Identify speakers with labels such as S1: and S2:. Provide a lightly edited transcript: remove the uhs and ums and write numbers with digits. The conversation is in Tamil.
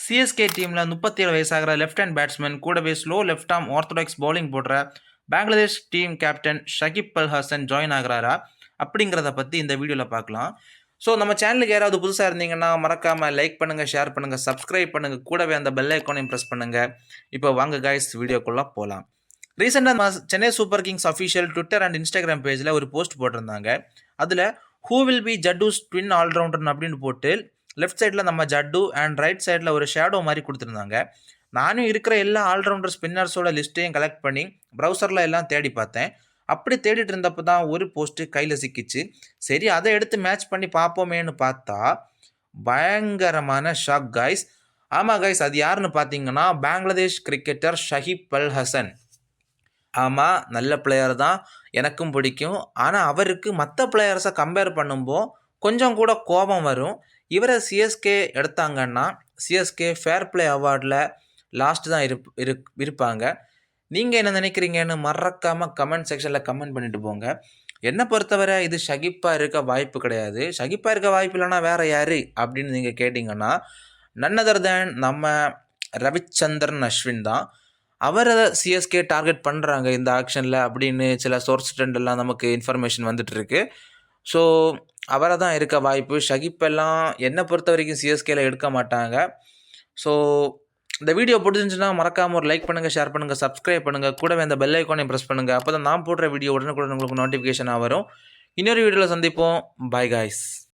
S1: சிஎஸ்கே டீமில் 37 வயசாகிற லெஃப்ட் ஹேண்ட் பேட்ஸ்மேன் கூடவே slow left arm orthodox bowling போடுற பங்களாதேஷ் டீம் கேப்டன் ஷகிப் அல் ஹசன் ஜாயின் ஆகிறாரா அப்படிங்கிறத பற்றி இந்த வீடியோவில் பார்க்கலாம். ஸோ நம்ம சேனலுக்கு யாராவது புதுசாக இருந்தீங்கன்னா மறக்காமல் லைக் பண்ணுங்கள், ஷேர் பண்ணுங்கள், சப்ஸ்கிரைப் பண்ணுங்கள், கூடவே அந்த பெல் ஐக்கானையும் ப்ரெஸ் பண்ணுங்கள். இப்போ வாங்க கைஸ் வீடியோக்குள்ளே போகலாம். ரீசெண்டாக Chennai Super Kings official Twitter and Instagram பேஜில் ஒரு போஸ்ட் போட்டிருந்தாங்க. அதில் who will be Jaddu's twin allrounder அப்படின்னு போட்டு லெஃப்ட் சைடில் நம்ம ஜட்டு அண்ட் ரைட் சைடில் ஒரு ஷேடோ மாதிரி கொடுத்துருந்தாங்க. நானும் இருக்கிற எல்லா ஆல்ரவுண்டர் ஸ்பின்னர்ஸோட லிஸ்ட்டையும் கலெக்ட் பண்ணி ப்ரௌசரில் எல்லாம் தேடி பார்த்தேன். அப்படி தேடிட்டு இருந்தப்போ தான் ஒரு போஸ்ட்டு கையில் சிக்கிச்சு. சரி, அதை எடுத்து மேட்ச் பண்ணி பார்ப்போமேன்னு பார்த்தா பயங்கரமான ஷாக் கைஸ். ஆமாம் கைஸ், அது யாருன்னு பார்த்தீங்கன்னா பங்களாதேஷ் கிரிக்கெட்டர் ஷகிப் அல் ஹசன். ஆமாம், நல்ல பிளேயர் தான், எனக்கும் பிடிக்கும். ஆனால் அவருக்கு மற்ற பிளேயர்ஸை கம்பேர் பண்ணும்போது கொஞ்சம் கூட கோபம் வரும். இவரை சிஎஸ்கே எடுத்தாங்கன்னா சிஎஸ்கே ஃபேர் பிளே அவார்டில் லாஸ்ட் தான் இருப்பாங்க. நீங்கள் என்ன நினைக்கிறீங்கன்னு மறக்காமல் கமெண்ட் செக்ஷனில் கமெண்ட் பண்ணிட்டு போங்க. என்னை பொறுத்தவரை இது ஷகிப்பாக இருக்க வாய்ப்பு கிடையாது. ஷகிப்பாக இருக்க வாய்ப்பு இல்லைன்னா வேறு யார் அப்படின்னு நீங்கள் கேட்டிங்கன்னா நன் அதர் தேன் நம்ம ரவிச்சந்திரன் அஸ்வின் தான். அவரை சிஎஸ்கே டார்கெட் பண்ணுறாங்க இந்த ஆக்ஷனில் அப்படின்னு சில சோர்ஸ் ட்ரெண்டெல்லாம் நமக்கு இன்ஃபர்மேஷன் வந்துட்டுருக்கு. ஸோ அவரை தான் இருக்க வாய்ப்பு. ஷகிப் எல்லாம் என்னை பொறுத்த வரைக்கும் சிஎஸ்கேல எடுக்க மாட்டாங்க. ஸோ இந்த வீடியோ பிடிச்சிருந்துச்சுன்னா மறக்காமல் ஒரு லைக் பண்ணுங்கள், ஷேர் பண்ணுங்கள், சப்ஸ்கிரைப் பண்ணுங்கள், கூடவே அந்த பெல் ஐக்கானையும் ப்ரெஸ் பண்ணுங்கள். அப்போ தான் நான் போடுற வீடியோ உடனுக்குடன் உங்களுக்கு நோட்டிஃபிகேஷனாக வரும். இன்னொரு வீடியோவில் சந்திப்போம். By guys.